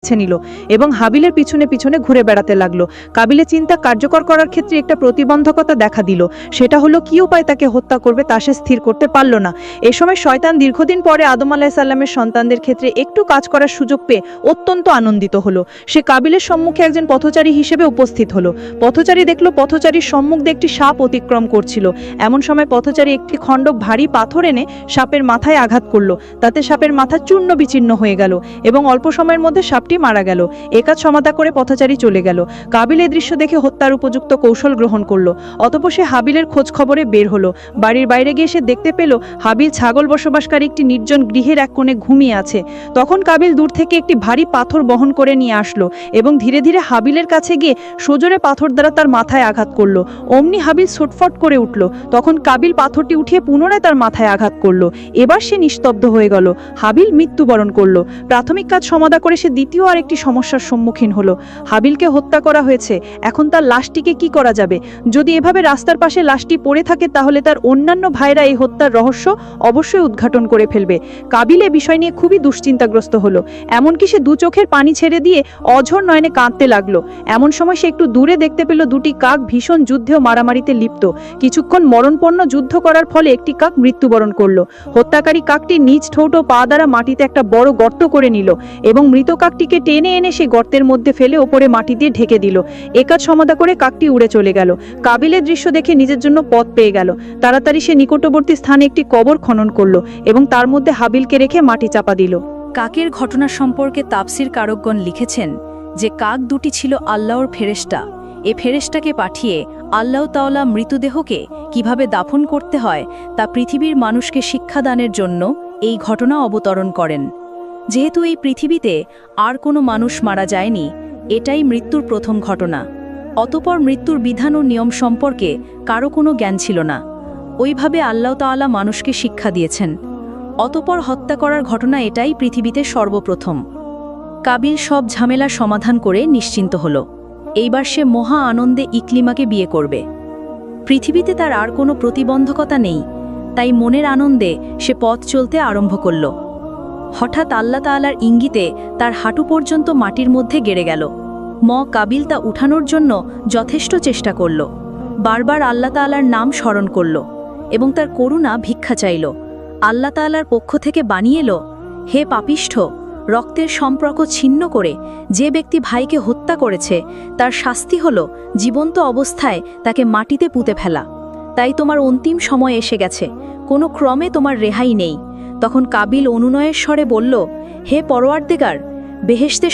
বেছে নিল এবং হাবিলের পিছনে পিছনে ঘুরে বেড়াতে লাগলো। কাবিলের চিন্তা কার্যকর করার ক্ষেত্রে একটা প্রতিবন্ধকতা দেখা দিল, সেটা হলো কি উপায় তাকে হত্যা করবে তা সে স্থির করতে পারল না। এ সময় শয়তান দীর্ঘদিন পরে আদম আলাইহিসসালামের সন্তানদের ক্ষেত্রে একটু কাজ করার সুযোগ পেয়ে অত্যন্ত আনন্দিত হলো। সে কাবিলের সম্মুখে একজন পথচারী হিসেবে উপস্থিত হলো। পথচারী দেখলো পথচারীর সম্মুখ দিয়ে একটি সাপ অতিক্রম করছিল। এমন সময় পথচারী একটি খণ্ড ভারী পাথর এনে সাপের মাথায় আঘাত করলো। তাতে সাপের মাথা চূর্ণ বিচীর্ণ হয়ে গেল এবং অল্প সময়ের মধ্যে সাপটি মারা গেল। এ কাজ সমাধা করে পথচারী চলে গেল। কাবিল এই দৃশ্য দেখে হত্যার উপযুক্ত কৌশল গ্রহণ করলো। অতঃপর সে হাবিলের খোঁজ খবরে বের হলো। বাড়ির বাইরে গিয়ে সে দেখতে পেল হাবিল ছাগল বসবাসকারী একটি নির্জন গৃহের এক কোণে ঘুমিয়ে আছে। তখন কাবিল দূর থেকে একটি ভারী পাথর বহন করে নিয়ে আসলো এবং ধীরে ধীরে হাবিলের কাছে গিয়ে সজোরে পাথর দ্বারা তার মাথায় আঘাত করলো। অমনি হাবিল ছটফট করে উঠল। তখন কাবিল পাথরটি উঠিয়ে পুনরায় তার মাথায় আঘাত করলো। এবার সে নিস্তব্ধ হয়ে গেল। হাবিল মৃত্যুবরণ করলো। প্রাথমিক কাজ সমাধা করে সে দ্বিতীয় আরেকটি সমস্যার সম্মুখীন হলো। হাবিলকে হত্যা করা হয়েছে, এখন তার লাশটিকে কি করা যাবে? যদি এভাবে রাস্তার পাশে লাশটি পড়ে থাকে তাহলে তার অন্যান্য ভাইরা এই হত্যার রহস্য অবশ্যই উদ্ঘাটন করে ফেলবে। কাবিল এ বিষয় নিয়ে খুবই দুশ্চিন্তাগ্রস্ত হলো। এমনকি সে দু চোখের পানি ছেড়ে দিয়ে অঝোর নয়নে কাঁদতে লাগলো। এমন সময় সে একটু দূরে দেখতে পেল দুটি কাক ভীষণ যুদ্ধে ও মারামারিতে লিপ্ত। কিছুক্ষণ মরণপন্ন যুদ্ধ করার ফলে একটি কাক মৃত্যুবরণ করলো। হত্যাকারী কাকটি নিজ ঠোঁট ও পা দ্বারা মাটিতে একটা বড় গর্ত করে নিল এবং মৃত কাকটিকে টেনে এনে সেই গর্তের মধ্যে ফেলে ওপরে মাটি দিয়ে ঢেকে দিল। এ কাজ সমাধা করে কাকটি উড়ে চলে গেল। কাবিলের দৃশ্য দেখে নিজের জন্য পথ পেয়ে গেল। তাড়াতাড়ি সে নিকটবর্তী স্থানে একটি কবর খনন করলো এবং তার মধ্যে হাবিলকে রেখে মাটি চাপা দিল। কাকের ঘটনা সম্পর্কে তাফসির কারকগণ লিখেছেন যে কাক দুটি ছিল আল্লাহর ফেরেশতা। এ ফেরেশতাকে পাঠিয়ে আল্লাহ তাআলা মৃতদেহকে কিভাবে দাফন করতে হয় তা পৃথিবীর মানুষকে শিক্ষাদানের জন্য এই ঘটনা অবতরণ করেন। যেহেতু এই পৃথিবীতে আর কোনো মানুষ মারা যায়নি, এটাই মৃত্যুর প্রথম ঘটনা। অতঃপর মৃত্যুর বিধান ও নিয়ম সম্পর্কে কারো কোনো জ্ঞান ছিল না। ওইভাবে আল্লাহ তাআলা মানুষকে শিক্ষা দিয়েছেন। অতঃপর হত্যা করার ঘটনা এটাই পৃথিবীতে সর্বপ্রথম। কাবিল সব ঝামেলা সমাধান করে নিশ্চিন্ত হল। এইবার সে মহা আনন্দে ইকলিমাকে বিয়ে করবে। পৃথিবীতে তার আর কোনো প্রতিবন্ধকতা নেই, তাই মনের আনন্দে সে পথ চলতে আরম্ভ করল। হঠাৎ আল্লাহ তাআলার ইঙ্গিতে তার হাঁটু পর্যন্ত মাটির মধ্যে গেড়ে গেল। কাবিল তা উঠানোর জন্য যথেষ্ট চেষ্টা করল। বারবার আল্লাহ তাআলার নাম স্মরণ করল এবং তার করুণা ভিক্ষা চাইল। আল্লাহ তাআলার পক্ষ থেকে বাণী এলো, হে পাপিষ্ঠ, রক্তের সম্পর্ক ছিন্ন করে যে ব্যক্তি ভাইকে হত্যা করেছে তার শাস্তি হলো জীবন্ত অবস্থায় তাকে মাটিতে পুঁতে ফেলা। তাই তোমার অন্তিম সময় এসে গেছে, কোনো ক্রমে তোমার রেহাই নেই। তখন কাবিল অনুনয়ের স্বরে বলল, হে পরওয়ারদিগার, বেহেশতে